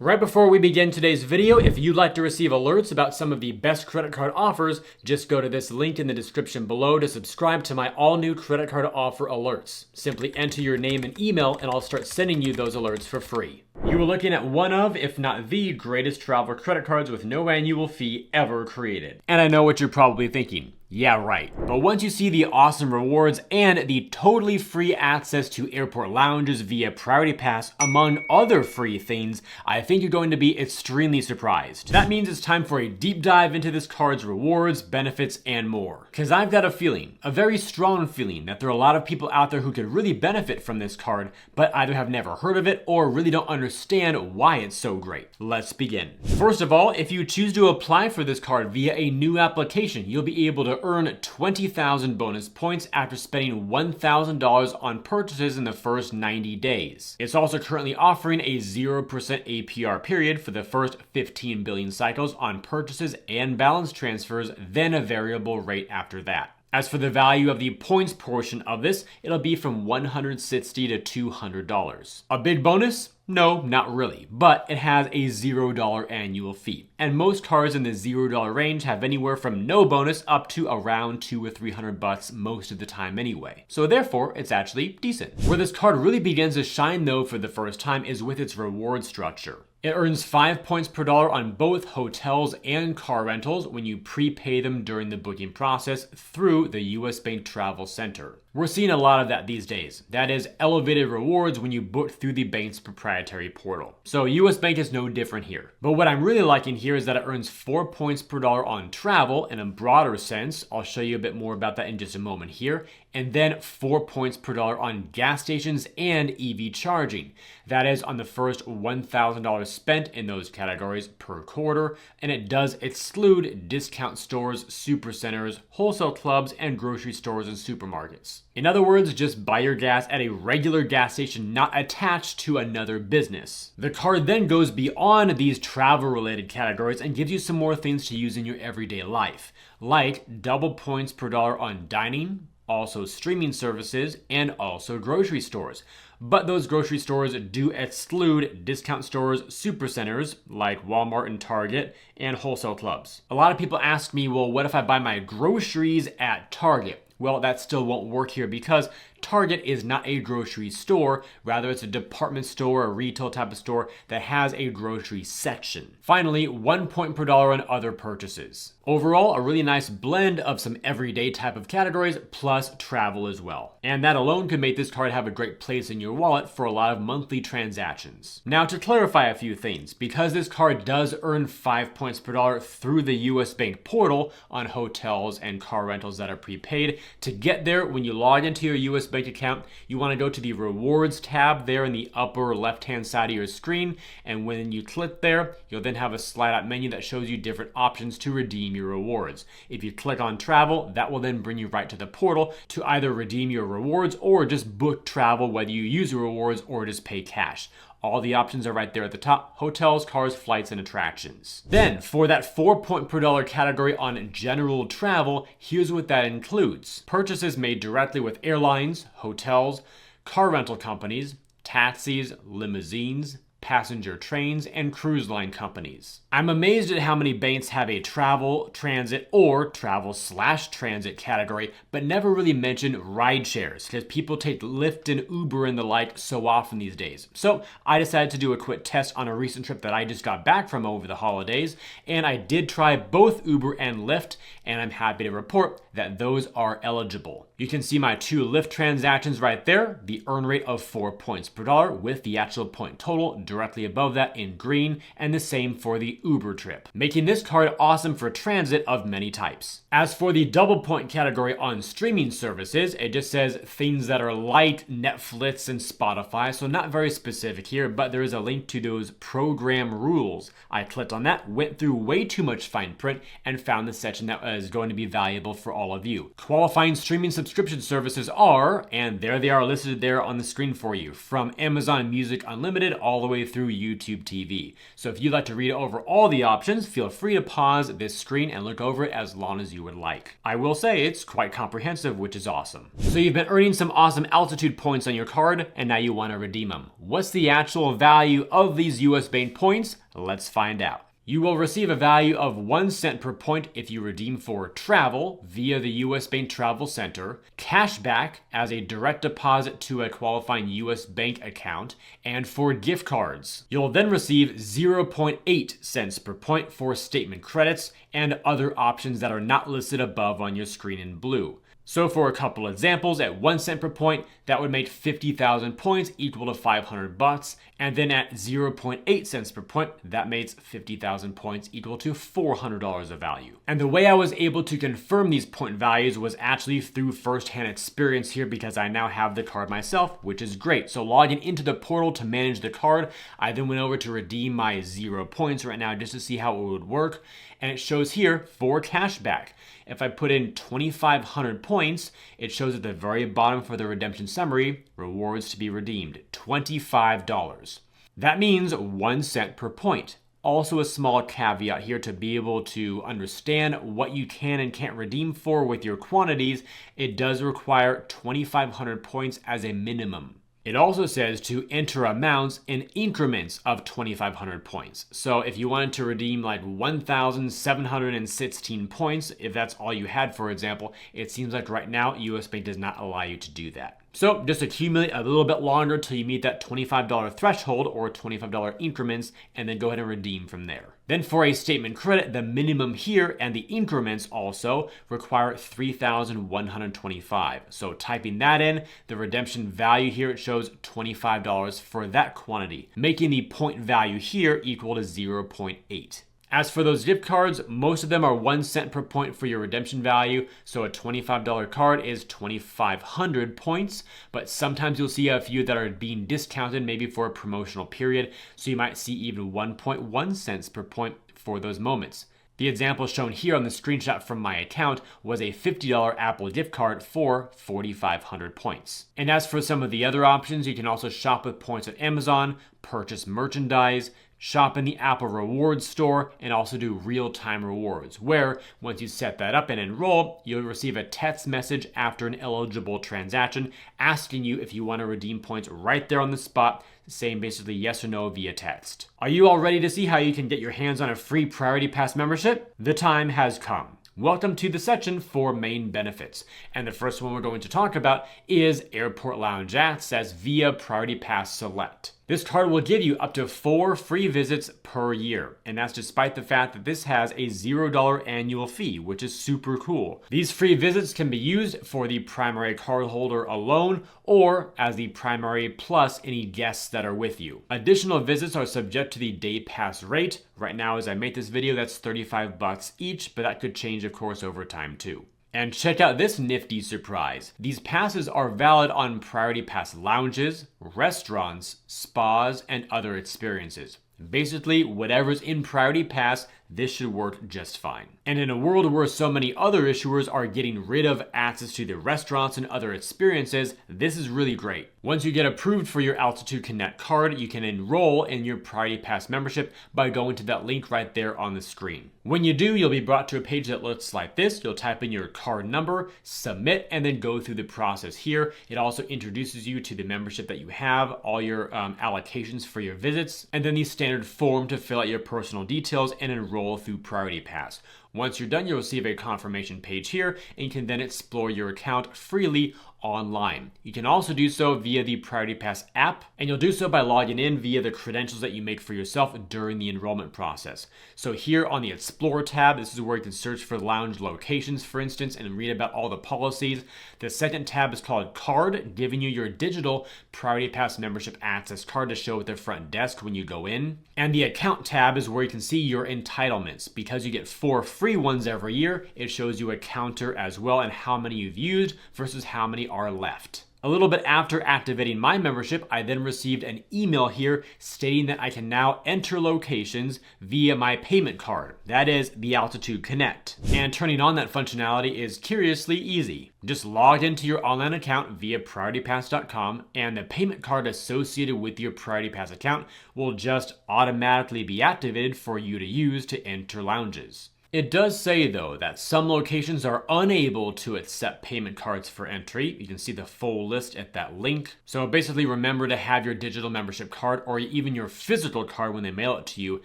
Right before we begin today's video, if you'd like to receive alerts about some of the best credit card offers, just go to this link in the description below to subscribe to my all-new credit card offer alerts. Simply enter your name and email and I'll start sending you those alerts for free. You are looking at one of, if not the greatest travel credit cards with no annual fee ever created. And I know what you're probably thinking. Yeah, right. But once you see the awesome rewards and the totally free access to airport lounges via Priority Pass, among other free things, I think you're going to be extremely surprised. That means it's time for a deep dive into this card's rewards, benefits, and more. Because I've got a feeling, a very strong feeling, that there are a lot of people out there who could really benefit from this card, but either have never heard of it or really don't understand why it's so great. Let's begin. First of all, if you choose to apply for this card via a new application, you'll be able to earn 20,000 bonus points after spending $1,000 on purchases in the first 90 days. It's also currently offering a 0% APR period for the first 15 billion cycles on purchases and balance transfers, then a variable rate after that. As for the value of the points portion of this, it'll be from $160 to $200. A big bonus? No, not really, but it has a $0 annual fee. And most cards in the $0 range have anywhere from no bonus up to around $200 or $300 most of the time anyway. So therefore, it's actually decent. Where this card really begins to shine though for the first time is with its reward structure. It earns 5 points per dollar on both hotels and car rentals when you prepay them during the booking process through the US Bank Travel Center. We're seeing a lot of that these days. That is elevated rewards when you book through the bank's proprietary portal. So US Bank is no different here. But what I'm really liking here is that it earns 4 points per dollar on travel in a broader sense. I'll show you a bit more about that in just a moment here. And then 4 points per dollar on gas stations and EV charging. That is on the first $1,000 spent in those categories per quarter. And it does exclude discount stores, supercenters, wholesale clubs, and grocery stores and supermarkets. In other words, just buy your gas at a regular gas station not attached to another business. The card then goes beyond these travel-related categories and gives you some more things to use in your everyday life, like double points per dollar on dining, also streaming services, and also grocery stores. But those grocery stores do exclude discount stores, supercenters like Walmart and Target, and wholesale clubs. A lot of people ask me, well, what if I buy my groceries at Target? Well, that still won't work here because Target is not a grocery store. Rather, it's a department store, a retail type of store that has a grocery section. Finally, 1 point per dollar on other purchases. Overall, a really nice blend of some everyday type of categories plus travel as well. And that alone could make this card have a great place in your wallet for a lot of monthly transactions. Now, to clarify a few things, because this card does earn 5 points per dollar through the US Bank portal on hotels and car rentals that are prepaid, to get there, when you log into your US Bank account, you want to go to the rewards tab there in the upper left hand side of your screen, and when you click there, you'll then have a slide out menu that shows you different options to redeem your rewards. If you click on travel, that will then bring you right to the portal to either redeem your rewards or just book travel, whether you use your rewards or just pay cash. All the options are right there at the top: hotels, cars, flights, and attractions. Then, for that 4 point per dollar category on general travel, here's what that includes. Purchases made directly with airlines, hotels, car rental companies, taxis, limousines, passenger trains, and cruise line companies. I'm amazed at how many banks have a travel, transit, or travel/transit category, but never really mention ride shares because people take Lyft and Uber and the like so often these days. So I decided to do a quick test on a recent trip that I just got back from over the holidays, and I did try both Uber and Lyft, and I'm happy to report that those are eligible. You can see my 2 Lyft transactions right there, the earn rate of 4 points per dollar with the actual point total directly above that in green, and the same for the Uber trip, making this card awesome for transit of many types. As for the double point category on streaming services, it just says things that are like Netflix and Spotify, so not very specific here, but there is a link to those program rules. I clicked on that, went through way too much fine print, and found the section that is going to be valuable for all of you. Qualifying streaming subscriptions subscription services are, and there they are listed there on the screen for you, from Amazon Music Unlimited all the way through YouTube TV. So if you'd like to read over all the options, feel free to pause this screen and look over it as long as you would like. I will say it's quite comprehensive, which is awesome. So you've been earning some awesome altitude points on your card, and now you want to redeem them. What's the actual value of these US Bank points? Let's find out. You will receive a value of 1 cent per point if you redeem for travel via the US Bank Travel Center, cashback as a direct deposit to a qualifying US Bank account, and for gift cards. You'll then receive 0.8 cents per point for statement credits and other options that are not listed above on your screen in blue. So for a couple examples, at 1 cent per point, that would make 50,000 points equal to $500. And then at 0.8 cents per point, that makes 50,000 points equal to $400 of value. And the way I was able to confirm these point values was actually through firsthand experience here, because I now have the card myself, which is great. So logging into the portal to manage the card, I then went over to redeem my 0 points right now just to see how it would work. And it shows here for cashback. If I put in 2,500 points, it shows at the very bottom for the redemption summary, rewards to be redeemed, $25. That means 1 cent per point. Also a small caveat here to be able to understand what you can and can't redeem for with your quantities, it does require 2,500 points as a minimum. It also says to enter amounts in increments of 2,500 points. So if you wanted to redeem like 1,716 points, if that's all you had, for example, it seems like right now US Bank does not allow you to do that. So just accumulate a little bit longer till you meet that $25 threshold or $25 increments, and then go ahead and redeem from there. Then for a statement credit, the minimum here and the increments also require 3,125. So typing that in, the redemption value here, it shows $25 for that quantity, making the point value here equal to 0.8. As for those gift cards, most of them are 1 cent per point for your redemption value. So a $25 card is 2,500 points, but sometimes you'll see a few that are being discounted maybe for a promotional period. So you might see even 1.1 cents per point for those moments. The example shown here on the screenshot from my account was a $50 Apple gift card for 4,500 points. And as for some of the other options, you can also shop with points at Amazon, purchase merchandise, shop in the Apple Rewards store, and also do real-time rewards, where once you set that up and enroll, you'll receive a text message after an eligible transaction asking you if you want to redeem points right there on the spot, saying basically yes or no via text. Are you all ready to see how you can get your hands on a free Priority Pass membership? The time has come. Welcome to the section for main benefits. And the first one we're going to talk about is Airport Lounge Access via Priority Pass Select. This card will give you up to 4 free visits per year, and that's despite the fact that this has a $0 annual fee, which is super cool. These free visits can be used for the primary cardholder alone or as the primary plus any guests that are with you. Additional visits are subject to the day pass rate. Right now, as I make this video, that's $35 each, but that could change, of course, over time too. And check out this nifty surprise. These passes are valid on Priority Pass lounges, restaurants, spas, and other experiences. Basically, whatever's in Priority Pass, this should work just fine. And in a world where so many other issuers are getting rid of access to the restaurants and other experiences, this is really great. Once you get approved for your Altitude Connect card, you can enroll in your Priority Pass membership by going to that link right there on the screen. When you do, you'll be brought to a page that looks like this. You'll type in your card number, submit, and then go through the process here. It also introduces you to the membership that you have, all your allocations for your visits, and then the standard form to fill out your personal details and enroll through Priority Pass. Once you're done, you'll receive a confirmation page here, and you can then explore your account freely online. You can also do so via the Priority Pass app, and you'll do so by logging in via the credentials that you make for yourself during the enrollment process. So here on the Explore tab, this is where you can search for lounge locations, for instance, and read about all the policies. The second tab is called Card, giving you your digital Priority Pass membership access card to show at the front desk when you go in. And the Account tab is where you can see your entitlements. Because you get 4 free ones every year, it shows you a counter as well and how many you've used versus how many are left. A little bit after activating my membership, I then received an email here stating that I can now enter locations via my payment card, that is the Altitude Connect. And turning on that functionality is curiously easy. Just log into your online account via PriorityPass.com, and the payment card associated with your Priority Pass account will just automatically be activated for you to use to enter lounges. It does say, though, that some locations are unable to accept payment cards for entry. You can see the full list at that link. So basically remember to have your digital membership card or even your physical card when they mail it to you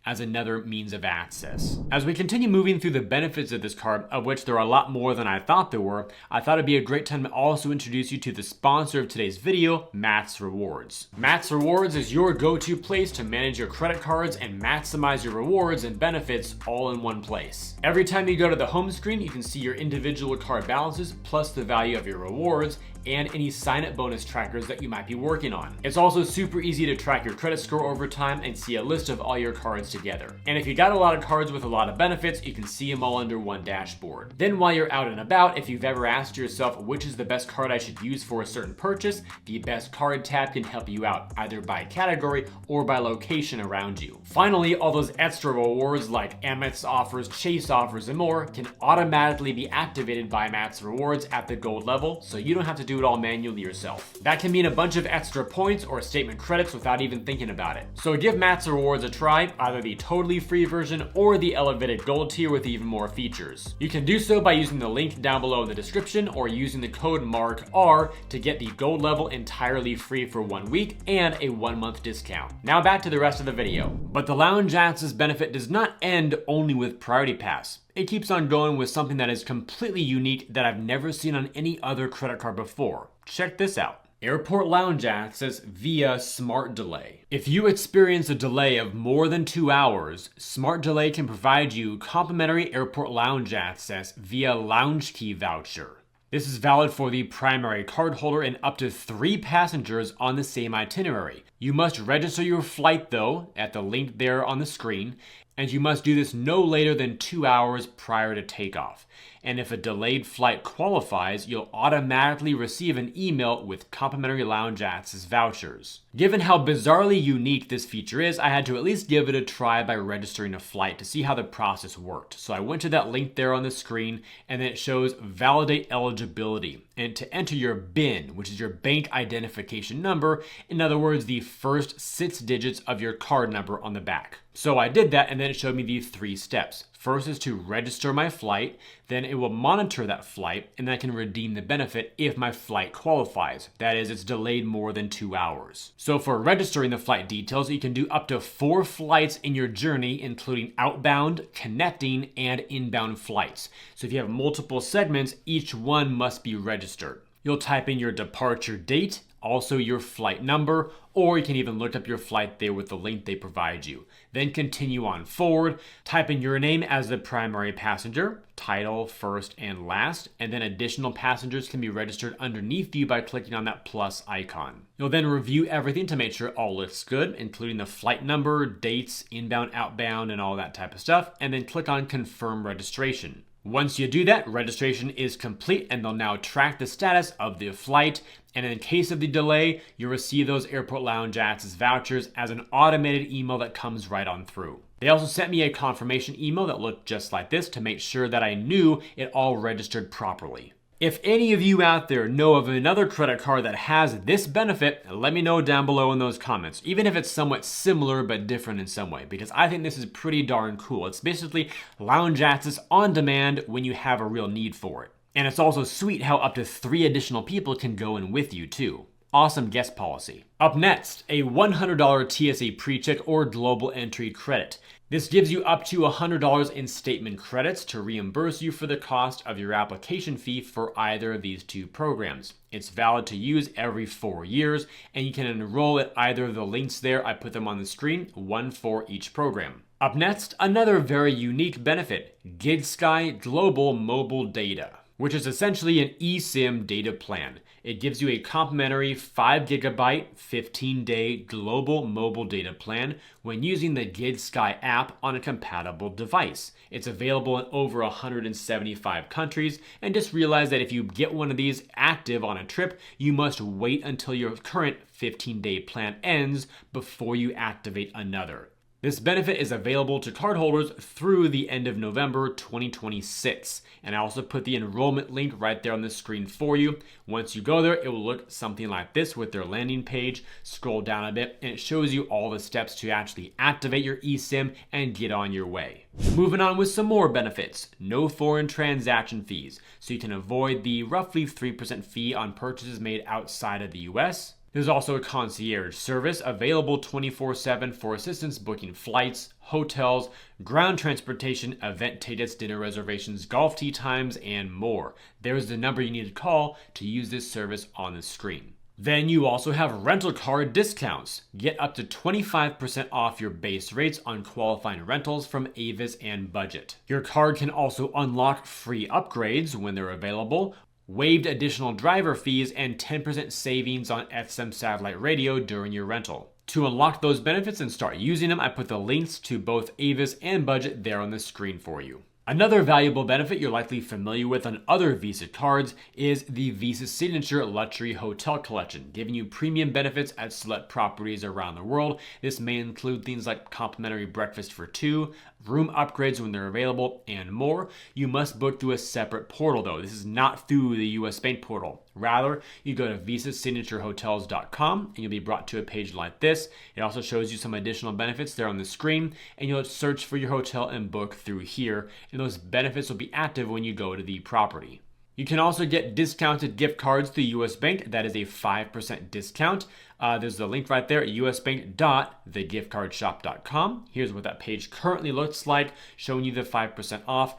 as another means of access. As we continue moving through the benefits of this card, of which there are a lot more than I thought there were, I thought it'd be a great time to also introduce you to the sponsor of today's video, Matt's Rewards. Matt's Rewards is your go-to place to manage your credit cards and maximize your rewards and benefits all in one place. Every time you go to the home screen, you can see your individual card balances plus the value of your rewards and any sign-up bonus trackers that you might be working on. It's also super easy to track your credit score over time and see a list of all your cards together. And if you got a lot of cards with a lot of benefits, you can see them all under one dashboard. Then while you're out and about, if you've ever asked yourself which is the best card I should use for a certain purchase, the Best Card tab can help you out, either by category or by location around you. Finally, all those extra rewards like Amex offers, Chase offers, and more can automatically be activated by Matt's Rewards at the gold level, so you don't have to do it all manually yourself. That can mean a bunch of extra points or statement credits without even thinking about it. So give Matt's Rewards a try, either the totally free version or the elevated gold tier with even more features. You can do so by using the link down below in the description or using the code MARKR to get the gold level entirely free for 1 week and a 1-month discount. Now back to the rest of the video. But the lounge access benefit does not end only with Priority Pass. It keeps on going with something that is completely unique that I've never seen on any other credit card before. Check this out. Airport lounge access via SmartDelay. If you experience a delay of more than 2 hours, SmartDelay can provide you complimentary airport lounge access via lounge key voucher. This is valid for the primary cardholder and up to 3 passengers on the same itinerary. You must register your flight, though, at the link there on the screen, and you must do this no later than 2 hours prior to takeoff. And if a delayed flight qualifies, you'll automatically receive an email with complimentary lounge access vouchers. Given how bizarrely unique this feature is, I had to at least give it a try by registering a flight to see how the process worked. So I went to that link there on the screen, and then it shows validate eligibility, and to enter your BIN, which is your bank identification number, in other words, the first 6 digits of your card number on the back. So I did that, and then it showed me the 3 steps. First is to register my flight, then it will monitor that flight, and then I can redeem the benefit if my flight qualifies. That is, it's delayed more than 2 hours. So for registering the flight details, you can do up to 4 flights in your journey, including outbound, connecting, and inbound flights. So if you have multiple segments, each one must be registered. You'll type in your departure date, also your flight number, or you can even look up your flight there with the link they provide you. Then continue on forward, type in your name as the primary passenger, title, first and last, and then additional passengers can be registered underneath you by clicking on that plus icon. You'll then review everything to make sure all looks good, including the flight number, dates, inbound, outbound, and all that type of stuff, and then click on confirm registration. Once you do that, registration is complete and they'll now track the status of the flight. And in case of the delay, you'll receive those airport lounge access vouchers as an automated email that comes right on through. They also sent me a confirmation email that looked just like this to make sure that I knew it all registered properly. If any of you out there know of another credit card that has this benefit, let me know down below in those comments, even if it's somewhat similar but different in some way, because I think this is pretty darn cool. It's basically lounge access on demand when you have a real need for it. And it's also sweet how up to 3 additional people can go in with you too. Awesome guest policy. Up next, a $100 TSA pre-check or global entry credit. This gives you up to $100 in statement credits to reimburse you for the cost of your application fee for either of these 2 programs. It's valid to use every 4 years, and you can enroll at either of the links there. I put them on the screen, 1 for each program. Up next, another very unique benefit, GigSky Global Mobile Data. which is essentially an eSIM data plan. It gives you a complimentary 5GB, 15-day global mobile data plan when using the GidSky app on a compatible device. It's available in over 175 countries, and just realize that if you get one of these active on a trip, you must wait until your current 15-day plan ends before you activate another. This benefit is available to cardholders through the end of November 2026. And I also put the enrollment link right there on the screen for you. Once you go there, it will look something like this with their landing page. Scroll down a bit and it shows you all the steps to actually activate your eSIM and get on your way. Moving on with some more benefits. No foreign transaction fees, so you can avoid the roughly 3% fee on purchases made outside of the US. There's also a concierge service available 24/7 for assistance booking flights, hotels, ground transportation, event tickets, dinner reservations, golf tee times, and more. There's the number you need to call to use this service on the screen. Then you also have rental car discounts. Get up to 25% off your base rates on qualifying rentals from Avis and Budget. Your card can also unlock free upgrades when they're available, waived additional driver fees, and 10% savings on FM satellite radio during your rental. To unlock those benefits and start using them, I put the links to both Avis and Budget there on the screen for you. Another valuable benefit you're likely familiar with on other Visa cards is the Visa Signature Luxury Hotel Collection, giving you premium benefits at select properties around the world. This may include things like complimentary breakfast for two, room upgrades when they're available, and more. You must book through a separate portal though. This is not through the US Bank portal. Rather, you go to visasignatureHotels.com and you'll be brought to a page like this. It also shows you some additional benefits there on the screen, and you'll search for your hotel and book through here. And those benefits will be active when you go to the property. You can also get discounted gift cards through US Bank. That is a 5% discount. There's the link right there at usbank.thegiftcardshop.com. Here's what that page currently looks like, showing you the 5% off.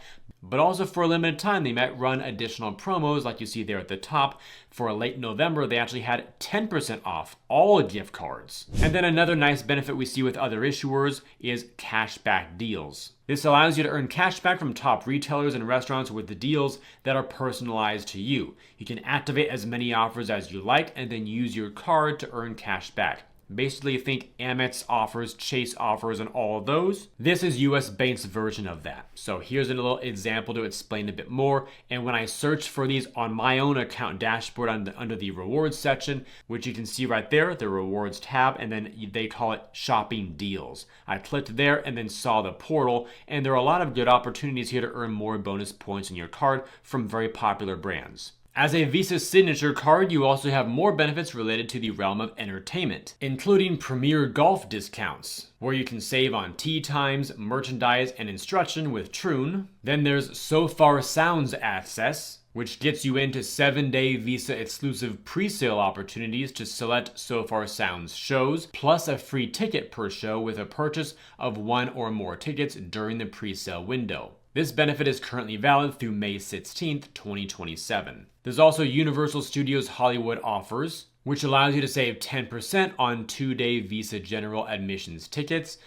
But also for a limited time, they might run additional promos like you see there at the top. For late November, they actually had 10% off all gift cards. And then another nice benefit we see with other issuers is cashback deals. This allows you to earn cashback from top retailers and restaurants with the deals that are personalized to you. You can activate as many offers as you like and then use your card to earn cashback. Basically, think Amex offers, Chase offers, and all of those. This is US Bank's version of that. So here's a little example to explain a bit more. And when I search for these on my own account dashboard under the rewards section, which you can see right there, the rewards tab, and then they call it shopping deals. I clicked there and then saw the portal, and there are a lot of good opportunities here to earn more bonus points in your card from very popular brands. As a Visa Signature card, you also have more benefits related to the realm of entertainment, including premier golf discounts, where you can save on tee times, merchandise, and instruction with Troon. Then there's So Far Sounds access, which gets you into 7-day Visa exclusive pre-sale opportunities to select So Far Sounds shows, plus a free ticket per show with a purchase of one or more tickets during the pre-sale window. This benefit is currently valid through May 16th, 2027. There's also Universal Studios Hollywood offers, which allows you to save 10% on 2-day Visa General admissions tickets.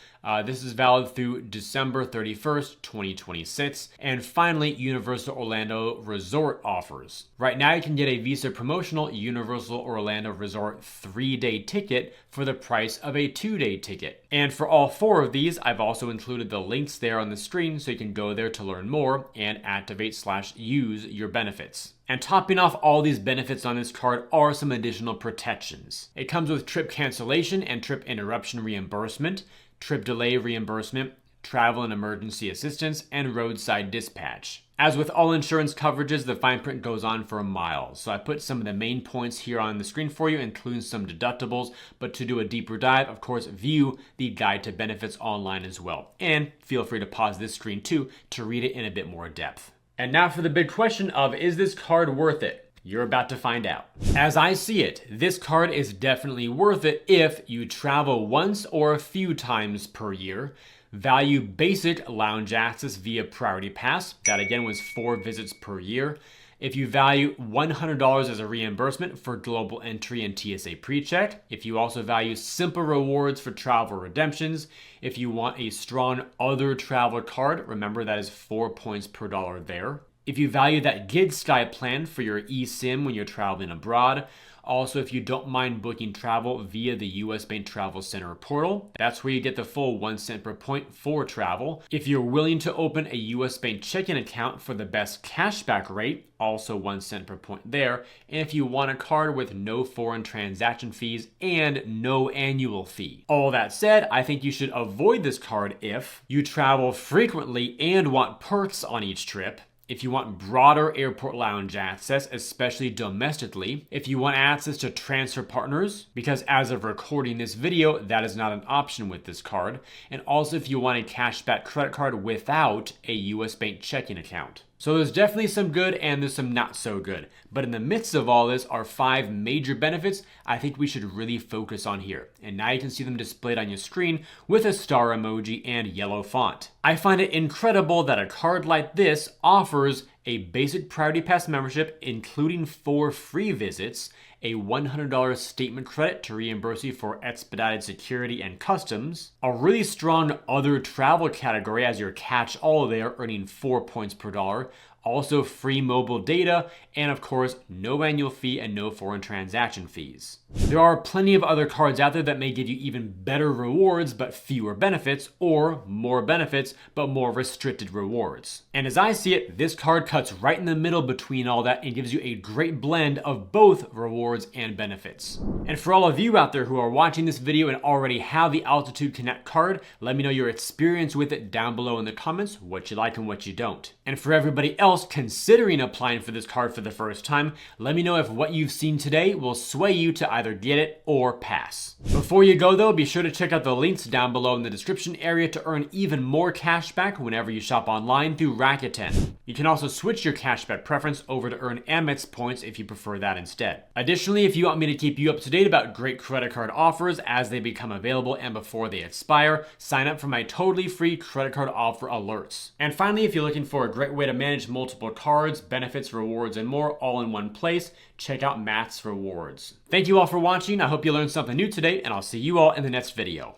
This is valid through December 31st, 2026. And finally, Universal Orlando Resort offers. Right now, you can get a Visa promotional Universal Orlando Resort 3-day ticket for the price of a 2-day ticket. And for all 4 of these, I've also included the links there on the screen so you can go there to learn more and activate/use your benefits. And topping off all these benefits on this card are some additional protections. It comes with trip cancellation and trip interruption reimbursement, trip delay reimbursement, travel and emergency assistance, and roadside dispatch. As with all insurance coverages, the fine print goes on for a mile. So I put some of the main points here on the screen for you, including some deductibles. But to do a deeper dive, of course, view the guide to benefits online as well. And feel free to pause this screen too to read it in a bit more depth. And now for the big question of, is this card worth it? You're about to find out. As I see it, this card is definitely worth it if you travel once or a few times per year, value basic lounge access via Priority Pass, that again was 4 visits per year. If you value $100 as a reimbursement for global entry and TSA PreCheck, if you also value simple rewards for travel redemptions, if you want a strong other travel card, remember that is 4 points per dollar there. If you value that gig sky plan for your eSIM when you're traveling abroad. Also, if you don't mind booking travel via the US Bank Travel Center portal, that's where you get the full 1 cent per point for travel. If you're willing to open a US Bank checking account for the best cashback rate, also 1 cent per point there. And if you want a card with no foreign transaction fees and no annual fee. All that said, I think you should avoid this card if you travel frequently and want perks on each trip. If you want broader airport lounge access, especially domestically, if you want access to transfer partners, because as of recording this video, that is not an option with this card, and also if you want a cashback credit card without a US Bank checking account. So there's definitely some good and there's some not so good. But in the midst of all this are 5 major benefits I think we should really focus on here. And now you can see them displayed on your screen with a star emoji and yellow font. I find it incredible that a card like this offers a basic Priority Pass membership, including 4 free visits, a $100 statement credit to reimburse you for expedited security and customs, a really strong other travel category as your catch-all there, earning 4 points per dollar, also free mobile data, and of course, no annual fee and no foreign transaction fees. There are plenty of other cards out there that may give you even better rewards but fewer benefits, or more benefits but more restricted rewards. And as I see it, this card cuts right in the middle between all that and gives you a great blend of both rewards and benefits. And for all of you out there who are watching this video and already have the Altitude Connect card, let me know your experience with it down below in the comments, what you like and what you don't. And for everybody else considering applying for this card for the first time, let me know if what you've seen today will sway you to either get it or pass. Before you go though, be sure to check out the links down below in the description area to earn even more cash back whenever you shop online through Rakuten. You can also switch your cashback preference over to earn Amex points if you prefer that instead. Additionally, if you want me to keep you up to date about great credit card offers as they become available and before they expire, sign up for my totally free credit card offer alerts. And finally, if you're looking for a great way to manage multiple cards, benefits, rewards, and more all in one place, check out Matt's Rewards. Thank you all for watching. I hope you learned something new today, and I'll see you all in the next video.